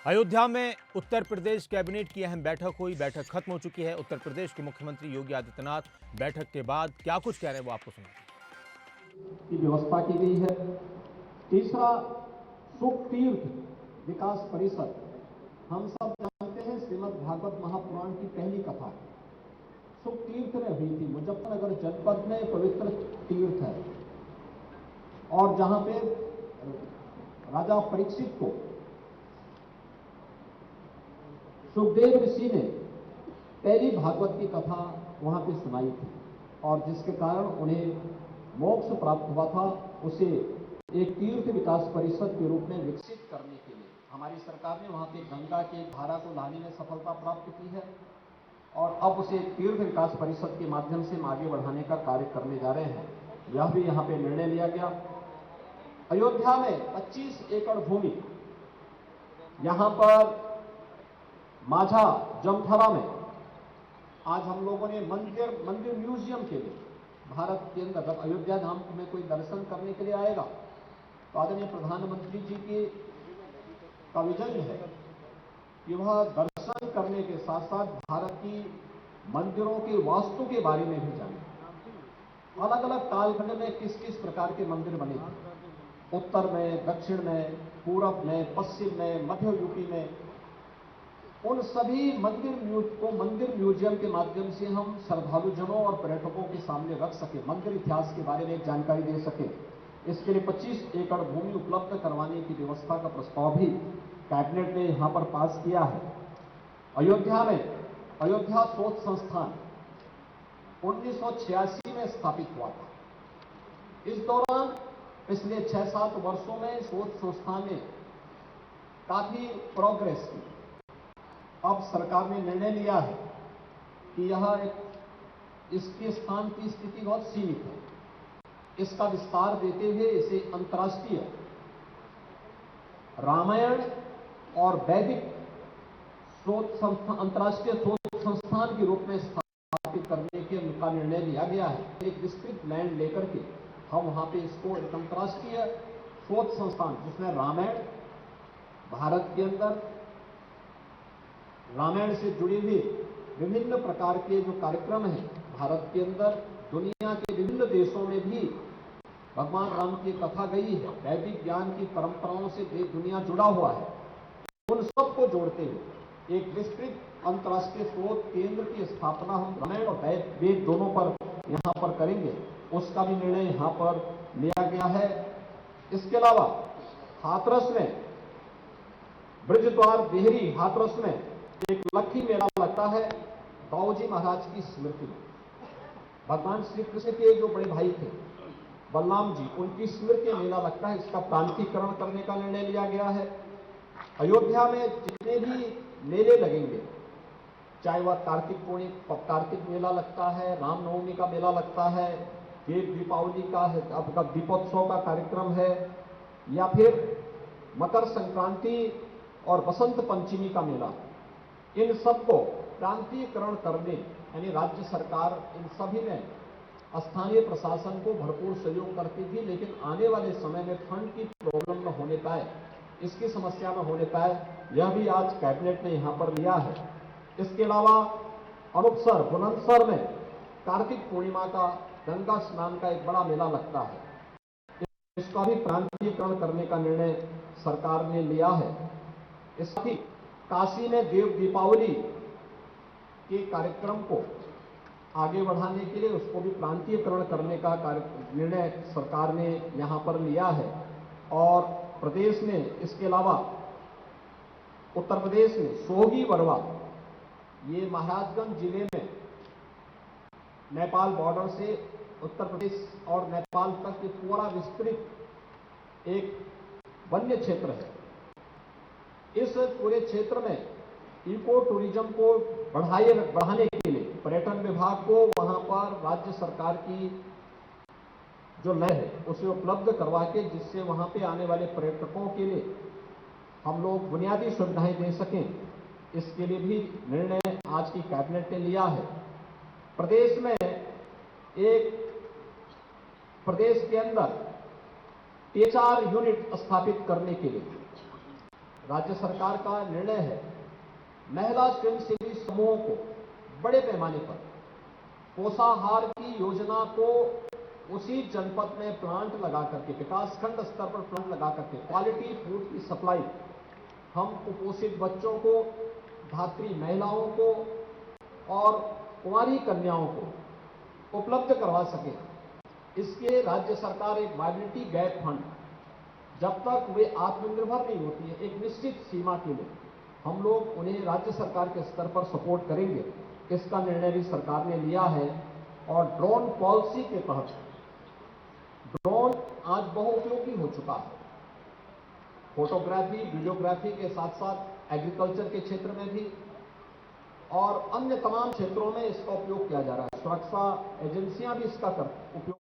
अयोध्या में उत्तर प्रदेश कैबिनेट की अहम बैठक हुई। बैठक खत्म हो चुकी है। उत्तर प्रदेश के मुख्यमंत्री योगी आदित्यनाथ बैठक के बाद क्या कुछ कह रहे हैं वो आपको सुनाते की व्यवस्था की गई है। तीसरा, सुख तीर्थ विकास परिषद। हम सब जानते हैं श्रीमद् भागवत महापुराण की पहली कथा सुख तीर्थ में हुई थी। मुजफ्फरनगर जनपद में पवित्र तीर्थ है और जहां पे राजा परीक्षित को सुखदेव ऋषि ने पहली भागवत की कथा वहां पे सुनाई थी और जिसके कारण उन्हें मोक्ष प्राप्त हुआ था। उसे एक तीर्थ विकास परिषद के रूप में विकसित करने के लिए हमारी सरकार ने वहां पे गंगा की धारा को लाने में सफलता प्राप्त की है और अब उसे तीर्थ विकास परिषद के माध्यम से आगे बढ़ाने का कार्य करने जा रहे हैं। यह भी यहां पे निर्णय लिया गया। अयोध्या में 25 एकड़ भूमि, यहां पर माझा जमथरा में आज हम लोगों ने मंदिर म्यूजियम के लिए भारत के अंदर, जब अयोध्या धाम में कोई दर्शन करने के लिए आएगा तो आदरणीय प्रधानमंत्री जी की का विजन है कि वह दर्शन करने के साथ साथ भारत की मंदिरों के वास्तु के बारे में भी जाने। अलग अलग कालखंड में किस किस प्रकार के मंदिर बने थे, उत्तर में, दक्षिण में, पूरब में, पश्चिम में, मध्य यूपी में, उन सभी मंदिर म्यूजियम के माध्यम से हम श्रद्धालुजनों और पर्यटकों के सामने रख सके, मंदिर इतिहास के बारे में एक जानकारी दे सके। इसके लिए 25 एकड़ भूमि उपलब्ध करवाने की व्यवस्था का प्रस्ताव भी कैबिनेट ने यहां पर पास किया है। अयोध्या में अयोध्या शोध संस्थान 1986 में स्थापित हुआ था। इस दौरान पिछले 6-7 वर्षों में शोध संस्थान ने काफी प्रोग्रेस की। अब सरकार ने निर्णय लिया है कि इसके स्थान की स्थिति बहुत सीमित है। इसका विस्तार देते हुए इसे अंतर्राष्ट्रीय रामायण और वैदिक अंतर्राष्ट्रीय शोध संस्थान के रूप में स्थापित करने के का निर्णय लिया गया है। एक विस्तृत लैंड लेकर के हम वहां पे इसको एक अंतर्राष्ट्रीय शोध संस्थान, जिसमें रामायण, भारत के अंदर रामायण से जुड़े हुए विभिन्न प्रकार के जो कार्यक्रम हैं, भारत के अंदर दुनिया के विभिन्न देशों में भी भगवान राम की कथा गई है, वैदिक ज्ञान की परंपराओं से दुनिया जुड़ा हुआ है। उन सबको जोड़ते हुए एक विस्तृत अंतर्राष्ट्रीय शोध केंद्र की स्थापना हम रामायण और वेद दोनों पर यहां पर करेंगे, उसका भी निर्णय यहां पर लिया गया है। इसके अलावा हाथरस में, ब्रजद्वार देहरी हाथरस में एक लक्खी मेला लगता है दाऊजी महाराज की स्मृति में। भगवान श्री कृष्ण के जो बड़े भाई थे बलराम जी, उनकी स्मृति में मेला लगता है। इसका प्रांतीयकरण करने का निर्णय लिया गया है। अयोध्या में जितने भी मेले लगेंगे, चाहे वह कार्तिक मेला लगता है, रामनवमी का मेला लगता है, देव दीपावली का आपका दीपोत्सव का कार्यक्रम है, या फिर मकर संक्रांति और बसंत पंचमी का मेला, इन सबको प्रांतीयकरण करने, यानी राज्य सरकार इन सभी में स्थानीय प्रशासन को भरपूर सहयोग करती थी, लेकिन आने वाले समय में फंड की प्रॉब्लम न होने पाए, इसकी समस्या न होने पाए, यह भी आज कैबिनेट ने यहां पर लिया है। इसके अलावा अमृतसर बुलंदशहर में कार्तिक पूर्णिमा का गंगा स्नान का एक बड़ा मेला लगता है, इसका भी प्रांतीयकरण करने का निर्णय सरकार ने लिया है। इसके साथ ही काशी में देव दीपावली के कार्यक्रम को आगे बढ़ाने के लिए उसको भी प्रांतीयकरण करने का निर्णय सरकार ने यहां पर लिया है। और प्रदेश ने, इसके अलावा उत्तर प्रदेश में सोगी बरवा, ये महाराजगंज जिले में नेपाल बॉर्डर से उत्तर प्रदेश और नेपाल तक पूरा विस्तृत एक वन्य क्षेत्र है। इस पूरे क्षेत्र में इको टूरिज्म को बढ़ाने के लिए पर्यटन विभाग को वहां पर राज्य सरकार की जो लय है उसे उपलब्ध करवा के, जिससे वहां पे आने वाले पर्यटकों के लिए हम लोग बुनियादी सुविधाएं दे सकें, इसके लिए भी निर्णय आज की कैबिनेट ने लिया है। प्रदेश के अंदर 4 यूनिट स्थापित करने के लिए राज्य सरकार का निर्णय है महिला स्वयंसेवी समूहों को बड़े पैमाने पर पोषाहार की योजना को उसी जनपद में प्लांट लगा करके, विकासखंड स्तर पर प्लांट लगा करके क्वालिटी फूड की सप्लाई हम कुपोषित बच्चों को, धात्री महिलाओं को और कुंवारी कन्याओं को उपलब्ध करवा सके। इसके राज्य सरकार एक वायबिलिटी गैप फंड, जब तक वे आत्मनिर्भर नहीं होती है एक निश्चित सीमा के लिए, हम लोग उन्हें राज्य सरकार के स्तर पर सपोर्ट करेंगे। इसका निर्णय भी सरकार ने लिया है। और ड्रोन पॉलिसी के तहत ड्रोन आज बहुउपयोगी हो चुका है। फोटोग्राफी, वीडियोग्राफी के साथ साथ एग्रीकल्चर के क्षेत्र में भी और अन्य तमाम क्षेत्रों में इसका उपयोग किया जा रहा है। सुरक्षा एजेंसियां भी इसका उपयोग